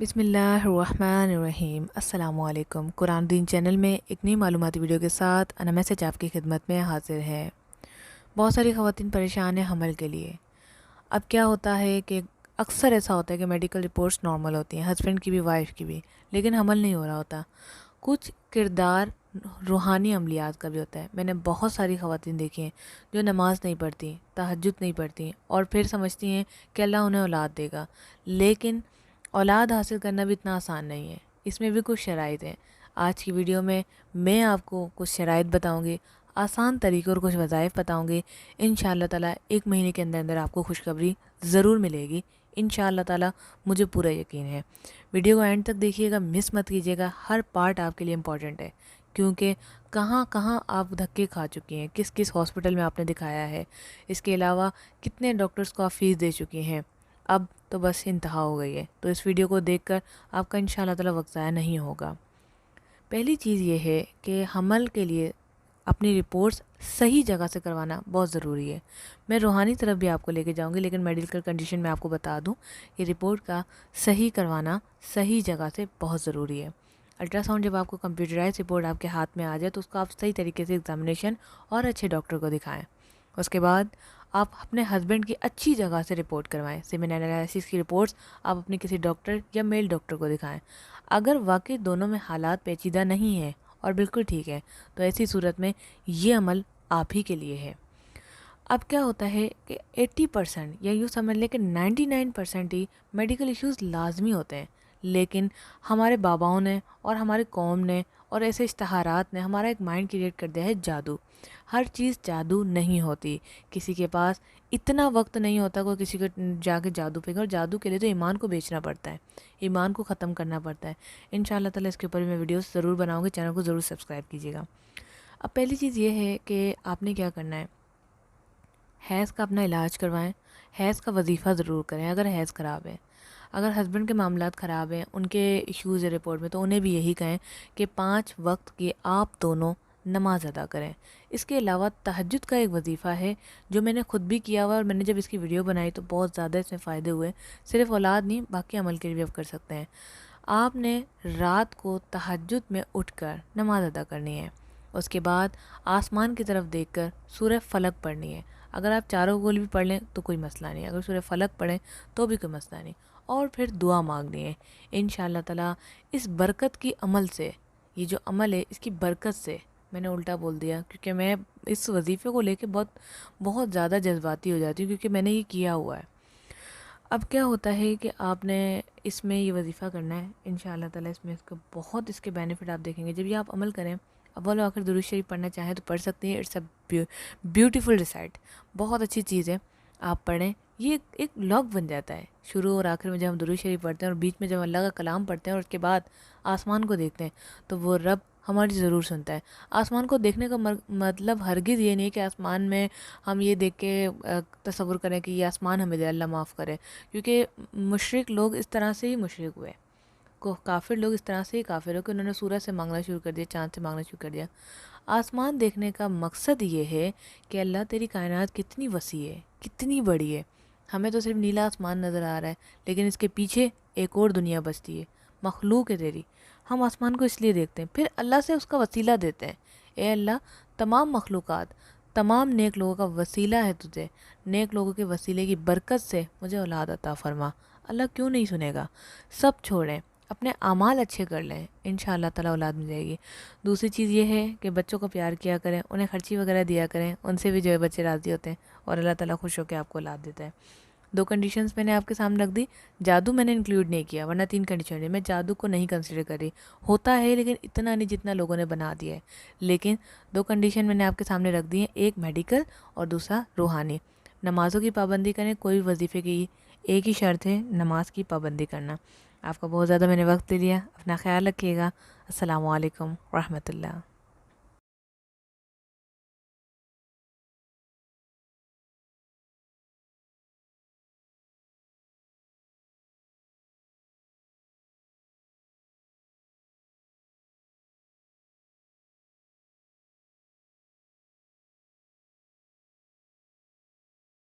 بسم اللہ الرحمن الرحیم۔ السلام علیکم۔ قرآن دین چینل میں ایک نئی معلوماتی ویڈیو کے ساتھ انا میسج آپ کی خدمت میں حاضر ہے۔ بہت ساری خواتین پریشان ہیں حمل کے لیے۔ اب کیا ہوتا ہے کہ اکثر ایسا ہوتا ہے کہ میڈیکل رپورٹس نارمل ہوتی ہیں، ہسبینڈ کی بھی وائف کی بھی، لیکن حمل نہیں ہو رہا ہوتا۔ کچھ کردار روحانی عملیات کا بھی ہوتا ہے۔ میں نے بہت ساری خواتین دیکھی ہیں جو نماز نہیں پڑھتی، تہجد نہیں پڑھتی اور پھر سمجھتی ہیں کہ اللہ انہیں اولاد دے گا، لیکن اولاد حاصل کرنا بھی اتنا آسان نہیں ہے۔ اس میں بھی کچھ شرائط ہیں۔ آج کی ویڈیو میں آپ کو کچھ شرائط بتاؤں گی، آسان طریقے اور کچھ وظائف بتاؤں گی۔ انشاءاللہ تعالیٰ ایک مہینے کے اندر آپ کو خوشخبری ضرور ملے گی۔ انشاءاللہ تعالیٰ مجھے پورا یقین ہے۔ ویڈیو کو اینڈ تک دیکھیے گا، مس مت کیجیے گا۔ ہر پارٹ آپ کے لیے امپورٹنٹ ہے، کیونکہ کہاں کہاں آپ دھکے کھا چکی ہیں، کس کس ہاسپٹل میں آپ نے دکھایا ہے، اس کے علاوہ کتنے ڈاکٹرز کو آپ فیس دے چکی ہیں۔ اب تو بس انتہا ہو گئی ہے، تو اس ویڈیو کو دیکھ کر آپ کا انشاءاللہ تعالیٰ وقت ضائع نہیں ہوگا۔ پہلی چیز یہ ہے کہ حمل کے لیے اپنی رپورٹس صحیح جگہ سے کروانا بہت ضروری ہے۔ میں روحانی طرف بھی آپ کو لے کے جاؤں گی، لیکن میڈیکل کنڈیشن میں آپ کو بتا دوں کہ رپورٹ کا صحیح کروانا صحیح جگہ سے بہت ضروری ہے۔ الٹرا ساؤنڈ جب آپ کو کمپیوٹرائز رپورٹ آپ کے ہاتھ میں آ جائے تو اس کو آپ صحیح طریقے سے ایگزامینیشن اور اچھے ڈاکٹر کو دکھائیں۔ اس کے بعد آپ اپنے ہسبینڈ کی اچھی جگہ سے رپورٹ کروائیں۔ سیمن انالیسس کی رپورٹس آپ اپنے کسی ڈاکٹر یا میل ڈاکٹر کو دکھائیں۔ اگر واقعی دونوں میں حالات پیچیدہ نہیں ہیں اور بالکل ٹھیک ہے، تو ایسی صورت میں یہ عمل آپ ہی کے لیے ہے۔ اب کیا ہوتا ہے کہ 80% یا یوں سمجھ لیں کہ 99% ہی میڈیکل ایشوز لازمی ہوتے ہیں، لیکن ہمارے باباؤں نے اور ہمارے قوم نے اور ایسے اشتہارات نے ہمارا ایک مائنڈ کریٹ کر دیا ہے جادو۔ ہر چیز جادو نہیں ہوتی۔ کسی کے پاس اتنا وقت نہیں ہوتا کوئی کسی کو جا کے جادو پہ، اور جادو کے لیے تو ایمان کو بیچنا پڑتا ہے، ایمان کو ختم کرنا پڑتا ہے۔ انشاءاللہ تعالیٰ اس کے اوپر میں ویڈیوز ضرور بناؤں گی، چینل کو ضرور سبسکرائب کیجیے گا۔ اب پہلی چیز یہ ہے کہ آپ نے کیا کرنا ہے، حیض کا اپنا علاج کروائیں۔ حیض کا وظیفہ ضرور کریں اگر حیض خراب ہے۔ اگر ہسبینڈ کے معاملات خراب ہیں، ان کے ایشوز ہے رپورٹ میں، تو انہیں بھی یہی کہیں کہ 5 وقت کی آپ دونوں نماز ادا کریں۔ اس کے علاوہ تہجد کا ایک وظیفہ ہے جو میں نے خود بھی کیا ہوا، اور میں نے جب اس کی ویڈیو بنائی تو بہت زیادہ اس میں فائدے ہوئے۔ صرف اولاد نہیں، باقی عمل کے لیے بھی آپ کر سکتے ہیں۔ آپ نے رات کو تہجد میں اٹھ کر نماز ادا کرنی ہے۔ اس کے بعد آسمان کی طرف دیکھ کر سورہ فلق پڑھنی ہے۔ اگر آپ چاروں گول بھی پڑھ لیں تو کوئی مسئلہ نہیں، اگر سورہ فلق پڑھیں تو بھی کوئی مسئلہ نہیں، اور پھر دعا مانگنی ہے۔ انشاءاللہ تعالیٰ اس برکت کی عمل سے، یہ جو عمل ہے اس کی برکت سے، میں نے الٹا بول دیا کیونکہ میں اس وظیفے کو لے کے بہت زیادہ جذباتی ہو جاتی ہوں، کیونکہ میں نے یہ کیا ہوا ہے۔ اب کیا ہوتا ہے کہ آپ نے اس میں یہ وظیفہ کرنا ہے، انشاءاللہ تعالیٰ اس میں اس کے بینیفٹ آپ دیکھیں گے۔ جب یہ آپ عمل کریں، اول و آخر درود شریف پڑھنا چاہیں تو پڑھ سکتے ہیں۔ اٹس اے بیوٹیفل ریسائٹ، بہت اچھی چیز ہے، آپ پڑھیں۔ یہ ایک لاگ بن جاتا ہے، شروع اور آخر میں جب ہم درود شریف پڑھتے ہیں اور بیچ میں جب اللہ کا کلام پڑھتے ہیں اور اس کے بعد آسمان کو دیکھتے ہیں، تو وہ رب ہماری ضرور سنتا ہے۔ آسمان کو دیکھنے کا مطلب ہرگز یہ نہیں کہ آسمان میں ہم یہ دیکھ کے تصور کریں کہ یہ آسمان ہمیں دے، اللہ معاف کرے، کیونکہ مشرک لوگ اس طرح سے ہی مشرک ہوئے، کافر لوگ اس طرح سے ہی کافر ہو کہ انہوں نے سورج سے مانگنا شروع کر دیا، چاند سے مانگنا شروع کر دیا۔ آسمان دیکھنے کا مقصد یہ ہے کہ اللہ تیری کائنات کتنی وسیع ہے، کتنی بڑی ہے۔ ہمیں تو صرف نیلا آسمان نظر آ رہا ہے، لیکن اس کے پیچھے ایک اور دنیا بستی ہے، مخلوق ہے تیری۔ ہم آسمان کو اس لیے دیکھتے ہیں، پھر اللہ سے اس کا وسیلہ دیتے ہیں۔ اے اللہ، تمام مخلوقات، تمام نیک لوگوں کا وسیلہ ہے تجھے، نیک لوگوں کے وسیلے کی برکت سے مجھے اولاد عطا فرما۔ اللہ کیوں نہیں سنے گا؟ سب چھوڑیں، اپنے اعمال اچھے کر لیں، انشاءاللہ تعالیٰ اولاد مل جائے گی۔ دوسری چیز یہ ہے کہ بچوں کو پیار کیا کریں، انہیں خرچی وغیرہ دیا کریں، ان سے بھی جو ہے بچے راضی ہوتے ہیں اور اللہ تعالیٰ خوش ہو کے آپ کو اولاد دیتا ہے۔ 2 کنڈیشنز میں نے آپ کے سامنے رکھ دی۔ جادو میں نے انکلیوڈ نہیں کیا، ورنہ 3 کنڈیشن ہے، میں جادو کو نہیں کنسیڈر کر رہی۔ ہوتا ہے لیکن اتنا نہیں جتنا لوگوں نے بنا دیا ہے، لیکن 2 کنڈیشن میں نے آپ کے سامنے رکھ دی ہیں، ایک میڈیکل اور دوسرا روحانی۔ نمازوں کی پابندی کریں، کوئی وظیفے کی ایک ہی شرط ہے، نماز کی پابندی کرنا۔ آپ کا بہت زیادہ میں نے وقت لے لیا، اپنا خیال رکھیے گا۔ السلام علیکم ورحمۃ اللہ۔